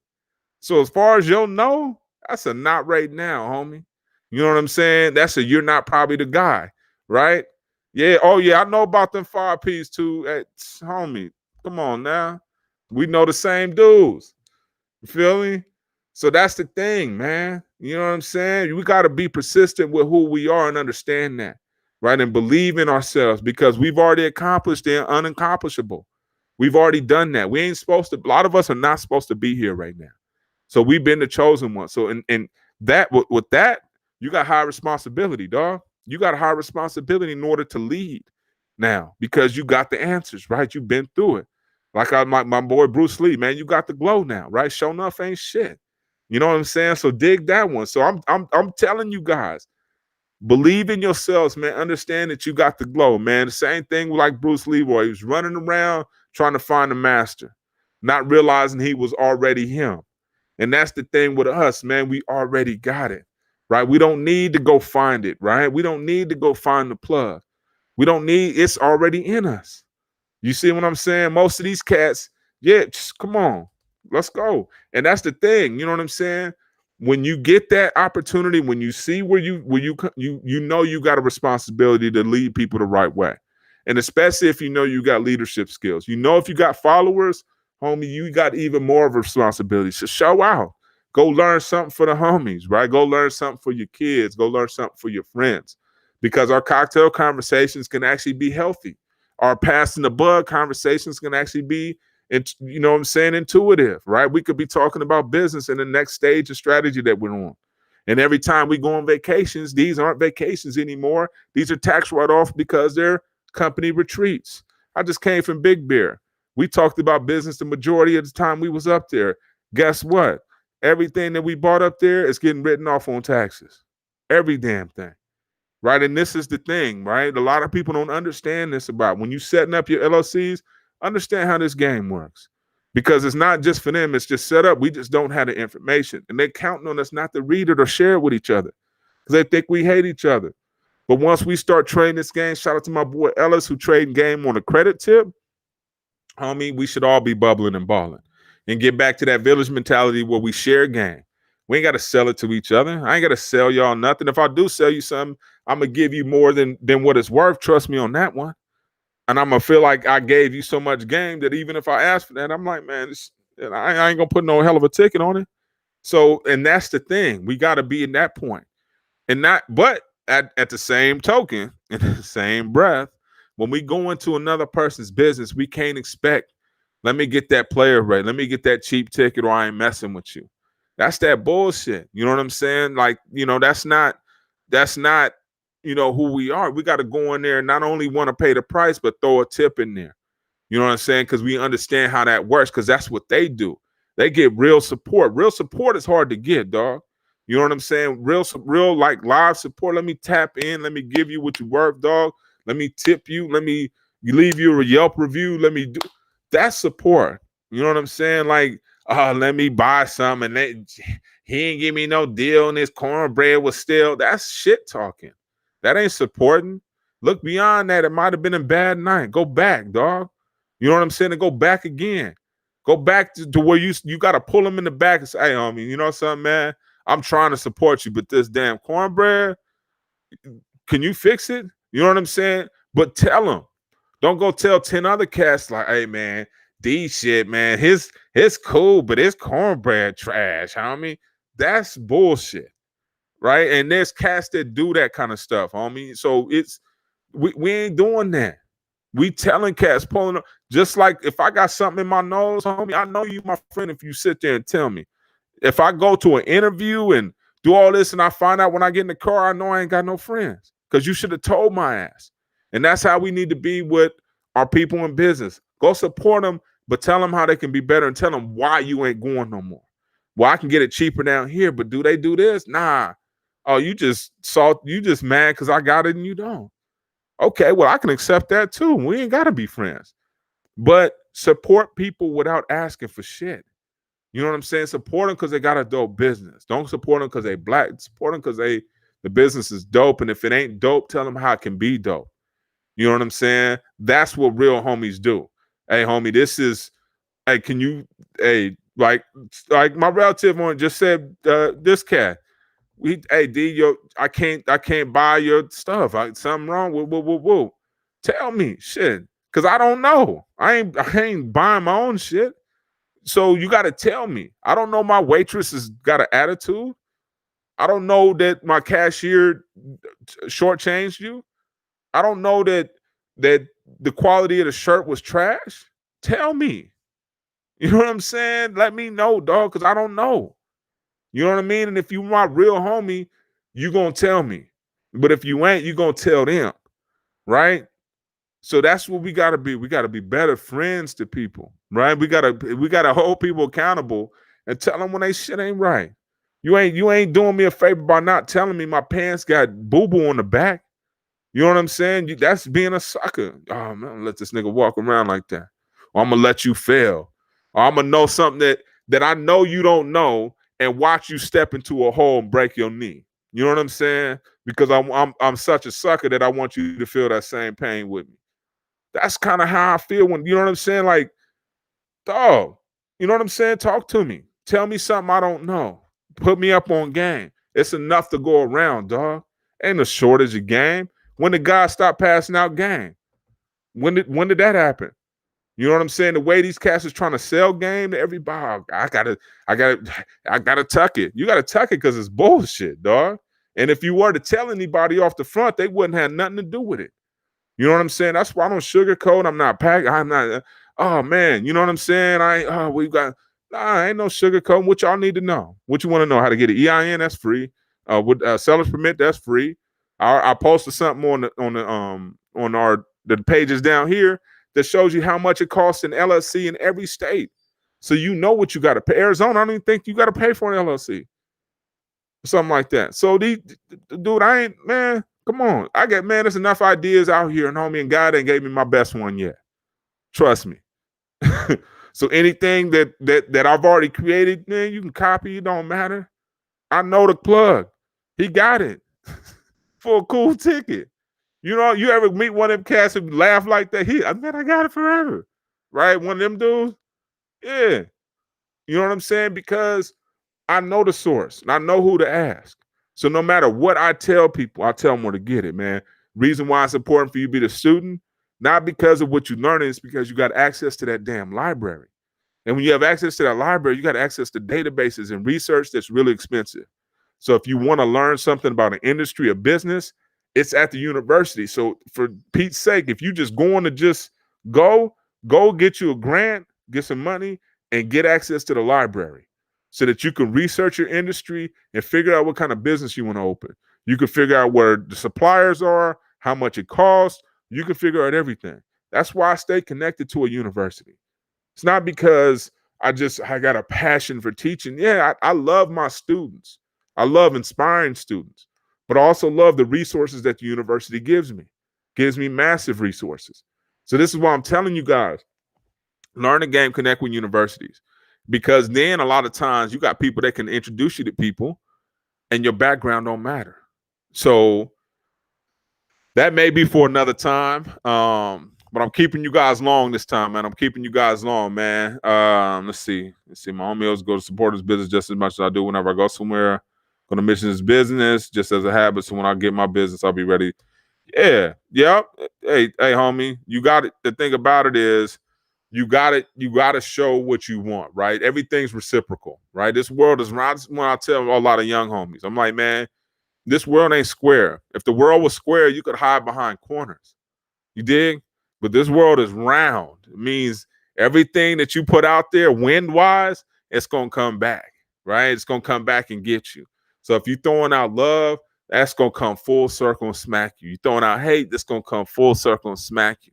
S1: So as far as your no, that's a not right now, homie. You know what I'm saying? That's a you're not probably the guy, right? Yeah. Oh yeah, I know about them 5Ps too. Hey, homie, come on now. We know the same dudes. You feel me? So that's the thing, man. You know what I'm saying? We got to be persistent with who we are and understand that, right? And believe in ourselves because we've already accomplished the unaccomplishable. We've already done that. We ain't supposed to, a lot of us are not supposed to be here right now. So we've been the chosen one. So and that with that, you got high responsibility, dog. You got a high responsibility in order to lead now because you got the answers, right? You've been through it. Like my boy Bruce Lee, man, you got the glow now, right? Show enough ain't shit. You know what I'm saying? So dig that one. So I'm telling you guys, believe in yourselves, man. Understand that you got the glow, man. The same thing like Bruce Lee, boy. He was running around trying to find a master, not realizing he was already him. And that's the thing with us, man. We already got it, right? We don't need to go find it, right? We don't need to go find the plug. We don't need, it's already in us. You see what I'm saying? Most of these cats, yeah, just come on, let's go. And that's the thing, you know what I'm saying? When you get that opportunity, when you see where you know you got a responsibility to lead people the right way. And especially if you know you got leadership skills. You know if you got followers, homie, you got even more of a responsibility. So show out. Go learn something for the homies, right? Go learn something for your kids. Go learn something for your friends. Because our cocktail conversations can actually be healthy. Our passing the bug conversations can actually be, you know what I'm saying, intuitive, right? We could be talking about business in the next stage of strategy that we're on. And every time we go on vacations, these aren't vacations anymore. These are tax write-off because they're company retreats. I just came from Big Bear. We talked about business the majority of the time we was up there. Guess what? Everything that we bought up there is getting written off on taxes. Every damn thing. Right? And this is the thing, right? A lot of people don't understand this about when you setting up your LLCs, understand how this game works. Because it's not just for them, it's just set up. We just don't have the information. And they're counting on us not to read it or share it with each other. Because they think we hate each other. But once we start trading this game, shout out to my boy Ellis who trading game on a credit tip, homie, we should all be bubbling and balling. And get back to that village mentality where we share game. We ain't got to sell it to each other. I ain't got to sell y'all nothing. If I do sell you something, I'm going to give you more than what it's worth. Trust me on that one. And I'm going to feel like I gave you so much game that even if I ask for that, I'm like, man, I ain't going to put no hell of a ticket on it. So, and that's the thing. We got to be in that point. And not, but at the same token, in the same breath, when we go into another person's business, we can't expect, let me get that player rate. Let me get that cheap ticket or I ain't messing with you. That's that bullshit. You know what I'm saying? Like, you know, that's not, you know, who we are. We got to go in there and not only want to pay the price, but throw a tip in there. You know what I'm saying? Because we understand how that works because that's what they do. They get real support. Real support is hard to get, dog. You know what I'm saying? Real like live support. Let me tap in. Let me give you what you're worth, dog. Let me tip you. Let me leave you a Yelp review. Let me do. That's support. You know what I'm saying? Like, let me buy some and he ain't give me no deal and his cornbread was still. That's shit talking. That ain't supporting. Look beyond that. It might have been a bad night. Go back, dog. You know what I'm saying? And go back again. Go back to where you got to pull him in the back and say, hey, homie, you know something, man? I'm trying to support you, but this damn cornbread, can you fix it? You know what I'm saying? But tell him. Don't go tell 10 other cats like, hey, man, D shit, man, his cool, but his cornbread trash, homie. That's bullshit, right? And there's cats that do that kind of stuff, homie. So it's we ain't doing that. We telling cats pulling up. Just like if I got something in my nose, homie, I know you my friend if you sit there and tell me. If I go to an interview and do all this and I find out when I get in the car, I know I ain't got no friends because you should have told my ass. And that's how we need to be with are people in business. Go support them, but tell them how they can be better and tell them why you ain't going no more. Well, I can get it cheaper down here, but do they do this? Nah. Oh, you just mad because I got it and you don't. Okay, well, I can accept that too. We ain't gotta be friends. But support people without asking for shit. You know what I'm saying? Support them because they got a dope business. Don't support them because they black. Support them because the business is dope. And if it ain't dope, tell them how it can be dope. You know what I'm saying? That's what real homies do. Hey, homie, hey, can you, hey, like my relative on just said, this cat, hey, D, I can't buy your stuff. Something wrong with. Tell me, shit, because I don't know. I ain't buying my own shit. So you got to tell me. I don't know my waitress has got an attitude. I don't know that my cashier shortchanged you. I don't know that the quality of the shirt was trash. Tell me. You know what I'm saying? Let me know, dog, because I don't know. You know what I mean? And if you my real homie, you going to tell me. But if you ain't, you going to tell them. Right? So that's what we got to be. We got to be better friends to people, right? We got to hold people accountable and tell them when they shit ain't right. You ain't doing me a favor by not telling me my pants got boo-boo on the back. You know what I'm saying? That's being a sucker. Oh, man, let this nigga walk around like that. Or I'm going to let you fail. Or I'm going to know something that I know you don't know and watch you step into a hole and break your knee. You know what I'm saying? Because I'm such a sucker that I want you to feel that same pain with me. That's kind of how I feel when, you know what I'm saying? Like, dog, you know what I'm saying? Talk to me. Tell me something I don't know. Put me up on game. It's enough to go around, dog. Ain't a shortage of game. When did God stop passing out game? When did that happen? You know what I'm saying? The way these cats is trying to sell game to everybody, I gotta tuck it. You gotta tuck it because it's bullshit, dog. And if you were to tell anybody off the front, they wouldn't have nothing to do with it. You know what I'm saying? That's why I don't sugarcoat. I'm not packed. I'm not. Oh man, you know what I'm saying? Ain't no sugarcoat. What y'all need to know? What you want to know? How to get an EIN? That's free. With seller's permit, that's free. I posted something on the pages down here that shows you how much it costs an LLC in every state, so you know what you got to pay. Arizona, I don't even think you got to pay for an LLC, something like that. So dude, I ain't, man. Come on. There's enough ideas out here, and homie, and God ain't gave me my best one yet. Trust me. So anything that I've already created, man, you can copy. It don't matter. I know the plug. He got it for a cool ticket. You know, you ever meet one of them cats who laugh like that? I got it forever. Right? One of them dudes? Yeah. You know what I'm saying? Because I know the source and I know who to ask. So no matter what I tell people, I tell them where to get it, man. Reason why it's important for you to be the student, not because of what you learn, it's because you got access to that damn library. And when you have access to that library, you got access to databases and research that's really expensive. So if you want to learn something about an industry or business, it's at the university. So for Pete's sake, if you just going to just go get you a grant, get some money, and get access to the library, so that you can research your industry and figure out what kind of business you want to open. You can figure out where the suppliers are, how much it costs. You can figure out everything. That's why I stay connected to a university. It's not because I got a passion for teaching. Yeah, I love my students. I love inspiring students, but I also love the resources that the university gives me. Gives me massive resources. So this is why I'm telling you guys, learn the game, connect with universities. Because then a lot of times you got people that can introduce you to people and your background don't matter. So that may be for another time. But I'm keeping you guys long this time, man. I'm keeping you guys long, man. Let's see. My homies go to support his business just as much as I do whenever I go somewhere. Going to mission his business just as a habit. So when I get my business, I'll be ready. Yeah. Yep. Hey, homie, you got it. The thing about it is, you got to show what you want, right? Everything's reciprocal, right? This world is when I tell a lot of young homies, I'm like, man, this world ain't square. If the world was square, you could hide behind corners. You dig? But this world is round. It means everything that you put out there wind-wise, it's going to come back, right? It's going to come back and get you. So if you're throwing out love, that's going to come full circle and smack you. You're throwing out hate, that's going to come full circle and smack you.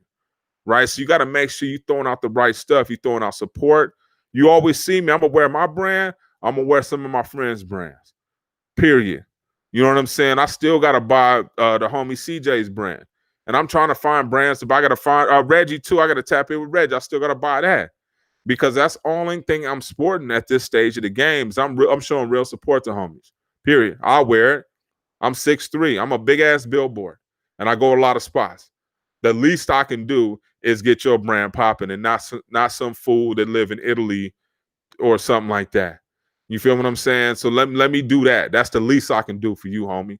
S1: right? So you got to make sure you're throwing out the right stuff. You're throwing out support. You always see me. I'm going to wear my brand. I'm going to wear some of my friends' brands, period. You know what I'm saying? I still got to buy the homie CJ's brand. And I'm trying to find brands. If I got to find Reggie too, I got to tap in with Reggie. I still got to buy that because that's the only thing I'm sporting at this stage of the game. I'm showing real support to homies, period. I'll wear it. I'm 6'3". I'm a big-ass billboard, and I go a lot of spots. The least I can do is get your brand popping and not some fool that live in Italy or something like that. You feel what I'm saying? So let me do that. That's the least I can do for you, homie.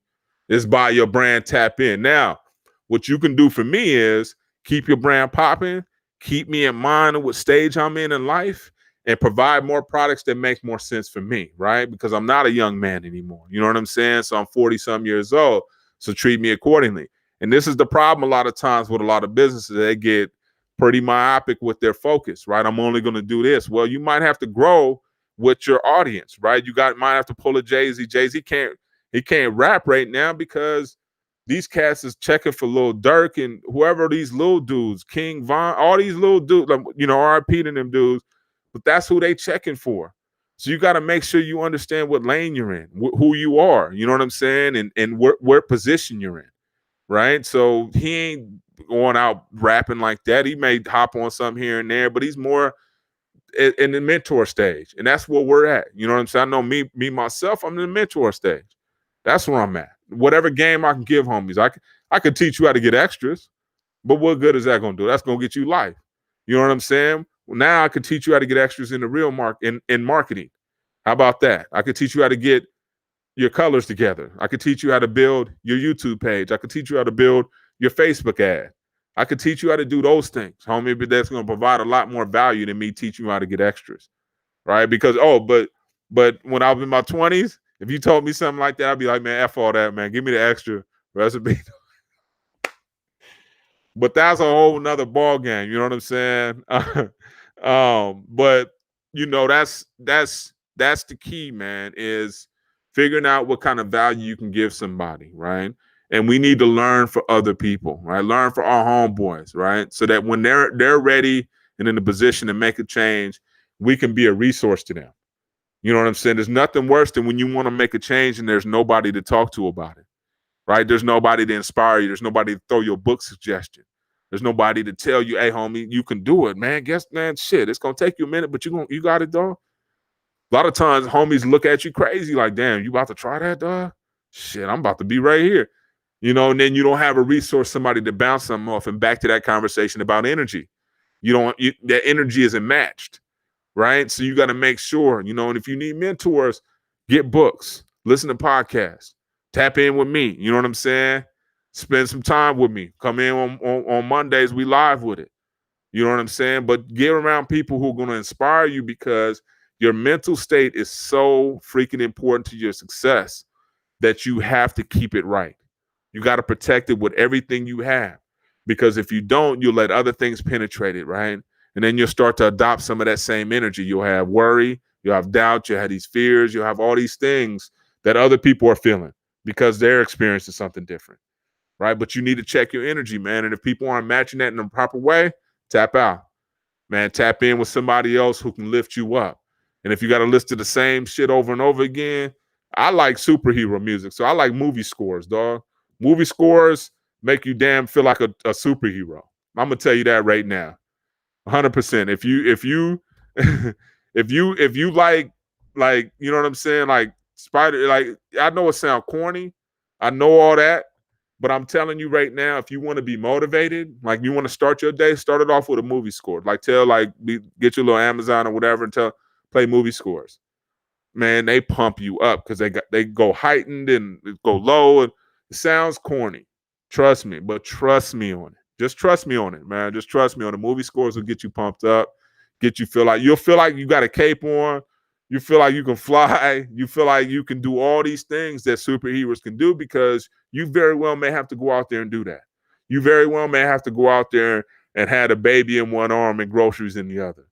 S1: Is buy your brand, tap in. Now, what you can do for me is keep your brand popping, keep me in mind of what stage I'm in life, and provide more products that make more sense for me, right? Because I'm not a young man anymore. You know what I'm saying? So I'm 40-some years old. So treat me accordingly. And this is the problem a lot of times with a lot of businesses. They get pretty myopic with their focus, right? I'm only going to do this. Well, you might have to grow with your audience, right? Might have to pull a Jay-Z. Jay-Z can't rap right now because these cats is checking for Lil Durk and whoever these little dudes, King Von, all these little dudes, RIP to them dudes, but that's who they checking for. So you got to make sure you understand what lane you're in, who you are, you know what I'm saying, and what position you're in, right? So he ain't going out rapping like that. He may hop on something here and there, but he's more in the mentor stage, and that's where we're at. You know what I'm saying? I know me myself, I'm in the mentor stage. That's where I'm at. Whatever game I can give homies, I could teach you how to get extras, but what good is that going to do? That's going to get you life. You know what I'm saying? Well, now I could teach you how to get extras in the real in marketing. How about that? I could teach you how to get your colors together. I could teach you how to build your YouTube page. I could teach you how to build your Facebook ad. I could teach you how to do those things, homie, but that's going to provide a lot more value than me teaching you how to get extras, right? Because, but when I was in my 20s, if you told me something like that, I'd be like, man, F all that, man. Give me the extra recipe. But that's a whole nother ball game. You know what I'm saying? But that's the key, man, is figuring out what kind of value you can give somebody, right? And we need to learn for other people, right? Learn for our homeboys, right? So that when they're ready and in a position to make a change, we can be a resource to them. You know what I'm saying? There's nothing worse than when you want to make a change and there's nobody to talk to about it, right? There's nobody to inspire you. There's nobody to throw your book suggestion. There's nobody to tell you, hey, homie, you can do it, man. Shit, it's going to take you a minute, but you got it, dog. A lot of times homies look at you crazy like, damn, you about to try that, dog? Shit, I'm about to be right here. And then you don't have a resource, somebody to bounce something off, and back to that conversation about energy. That energy isn't matched, right? So you got to make sure, and if you need mentors, get books, listen to podcasts, tap in with me. You know what I'm saying? Spend some time with me. Come in on Mondays, we live with it. You know what I'm saying? But get around people who are going to inspire you because your mental state is so freaking important to your success that you have to keep it right. You got to protect it with everything you have, because if you don't, you'll let other things penetrate it, right? And then you'll start to adopt some of that same energy. You'll have worry, you'll have doubt, you'll have these fears, you'll have all these things that other people are feeling because they're experiencing something different, right? But you need to check your energy, man. And if people aren't matching that in the proper way, tap out, man. Tap in with somebody else who can lift you up. And if you got to listen to the same shit over and over again, I like superhero music. So I like movie scores, dog. Movie scores make you damn feel like a superhero. I'm gonna tell you that right now, 100%. If you if you like you know what I'm saying, like Spider, like I know it sounds corny, I know all that, but I'm telling you right now, if you want to be motivated, like you want to start your day, start it off with a movie score. Like get your little Amazon or whatever and play movie scores. Man, they pump you up because they go heightened and go low, and it sounds corny. Trust me, but trust me on it. Just trust me on it, man. Just trust me on it. Movie scores will get you pumped up, you'll feel like you got a cape on. You feel like you can fly. You feel like you can do all these things that superheroes can do, because you very well may have to go out there and do that. You very well may have to go out there and have a baby in one arm and groceries in the other.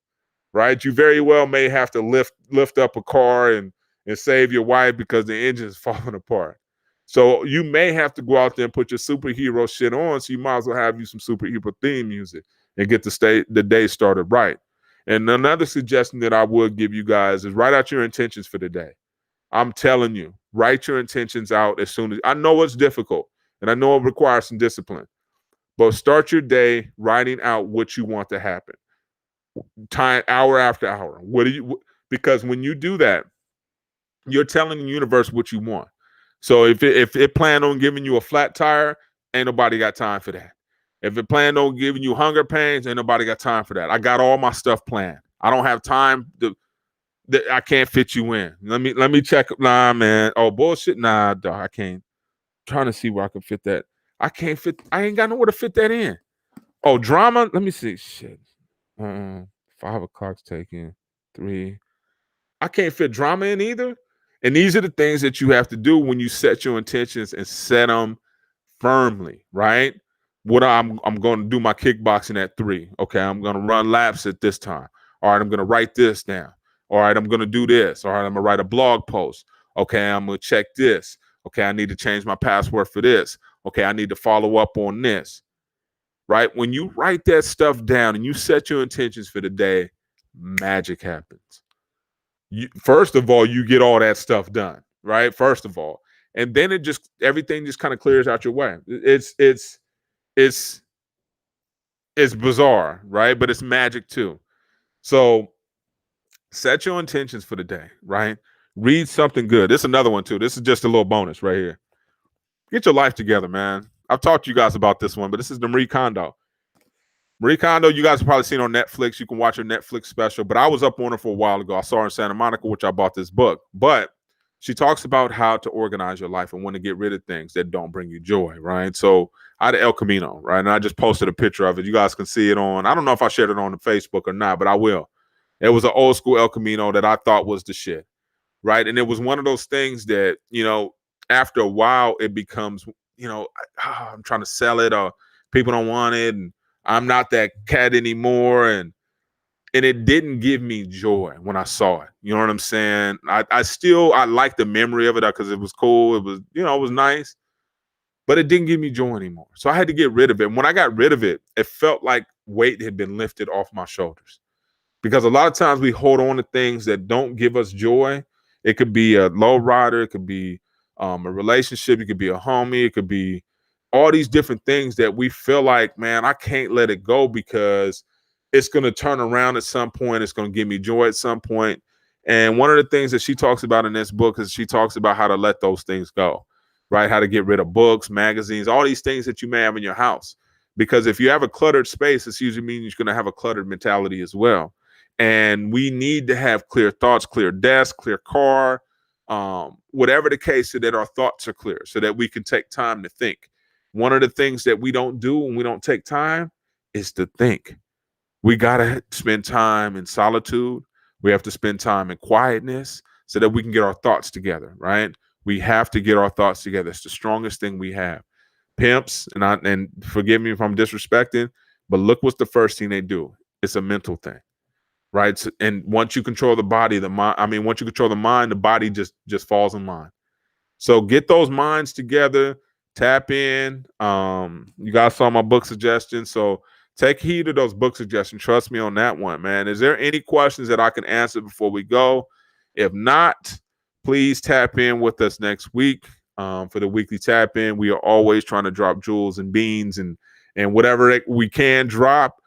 S1: Right? You very well may have to lift up a car and save your wife because the engine is falling apart. So you may have to go out there and put your superhero shit on. So you might as well have you some superhero theme music and get the day started right. And another suggestion that I would give you guys is write out your intentions for the day. I'm telling you, write your intentions out as soon as I know it's difficult and I know it requires some discipline, but start your day writing out what you want to happen. Time hour after hour. Because when you do that, you're telling the universe what you want. So if it planned on giving you a flat tire, ain't nobody got time for that. If it planned on giving you hunger pains, ain't nobody got time for that. I got all my stuff planned. I don't have time to. I can't fit you in. Let me check. Nah, man. Oh, bullshit. Nah, dog, I can't. I'm trying to see where I can fit that. I can't fit. I ain't got nowhere to fit that in. Oh, drama. Let me see. Shit. 5 o'clock's taken. 3. I can't fit drama in either. And these are the things that you have to do when you set your intentions and set them firmly, right? What I'm going to do my kickboxing at 3. Okay, I'm going to run laps at this time. All right, I'm going to write this down. All right, I'm going to do this. All right, I'm going to write a blog post. Okay, I'm going to check this. Okay, I need to change my password for this. Okay, I need to follow up on this. Right? When you write that stuff down and you set your intentions for the day, magic happens. First of all, you get all that stuff done, right? First of all, and then everything just kind of clears out your way. It's bizarre, right? But it's magic too. So set your intentions for the day, right? Read something good. This is another one too. This is just a little bonus right here. Get your life together, man. I've talked to you guys about this one, but this is the Marie Kondo. Marie Kondo, you guys have probably seen on Netflix. You can watch her Netflix special, but I was up on her for a while ago. I saw her in Santa Monica, which I bought this book. But she talks about how to organize your life and when to get rid of things that don't bring you joy, right? So I had El Camino, right? And I just posted a picture of it. You guys can see it on, I don't know if I shared it on the Facebook or not, but I will. It was an old school El Camino that I thought was the shit, right? And it was one of those things that, after a while, it becomes, I'm trying to sell it or people don't want it. And I'm not that cat anymore. And it didn't give me joy when I saw it. You know what I'm saying? I like the memory of it because it was cool. It was, it was nice, but it didn't give me joy anymore. So I had to get rid of it. And when I got rid of it, it felt like weight had been lifted off my shoulders. Because a lot of times we hold on to things that don't give us joy. It could be a low rider. It could be a relationship. It could be a homie. It could be all these different things that we feel like, man, I can't let it go because it's going to turn around at some point. It's going to give me joy at some point. And one of the things that she talks about in this book is she talks about how to let those things go, right? How to get rid of books, magazines, all these things that you may have in your house. Because if you have a cluttered space, it usually means you're going to have a cluttered mentality as well. And we need to have clear thoughts, clear desk, clear car, whatever the case, so that our thoughts are clear, so that we can take time to think. One of the things that we don't do when we don't take time is to think. We got to spend time in solitude. We have to spend time in quietness so that we can get our thoughts together, right? We have to get our thoughts together. It's the strongest thing we have. Pimps, and forgive me if I'm disrespecting, but look what's the first thing they do. It's a mental thing. Right. So, and once you control the body, once you control the mind, the body just falls in line. So get those minds together, tap in. You guys saw my book suggestion. So take heed of those book suggestions. Trust me on that one, man. Is there any questions that I can answer before we go? If not, please tap in with us next week for the weekly tap in. We are always trying to drop jewels and beans and whatever we can drop.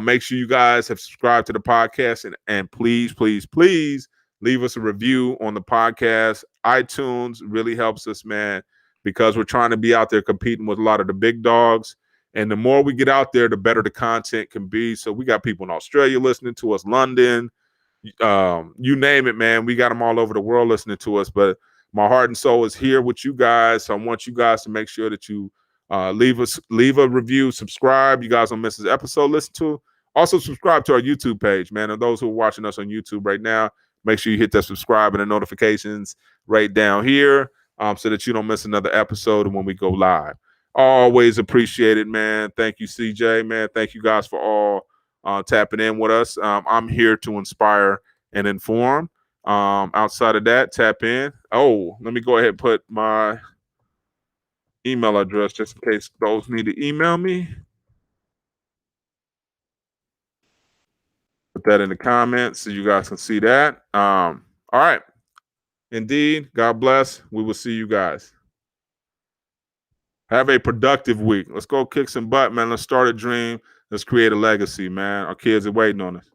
S1: Make sure you guys have subscribed to the podcast and please, please, please leave us a review on the podcast. iTunes really helps us, man, because we're trying to be out there competing with a lot of the big dogs. And the more we get out there, the better the content can be. So we got people in Australia listening to us, London, you name it, man. We got them all over the world listening to us. But my heart and soul is here with you guys. So I want you guys to make sure that you leave a review, subscribe. You guys don't miss this episode. Listen to. Also subscribe to our YouTube page, man. And those who are watching us on YouTube right now, make sure you hit that subscribe and the notifications right down here, so that you don't miss another episode when we go live. Always appreciate it, man. Thank you, CJ, man. Thank you guys for all tapping in with us. I'm here to inspire and inform. Outside of that, tap in. Oh, let me go ahead and put my email address just in case those need to email me. Put that in the comments so you guys can see that. All right. Indeed. God bless. We will see you guys. Have a productive week. Let's go kick some butt, man. Let's start a dream. Let's create a legacy, man. Our kids are waiting on us.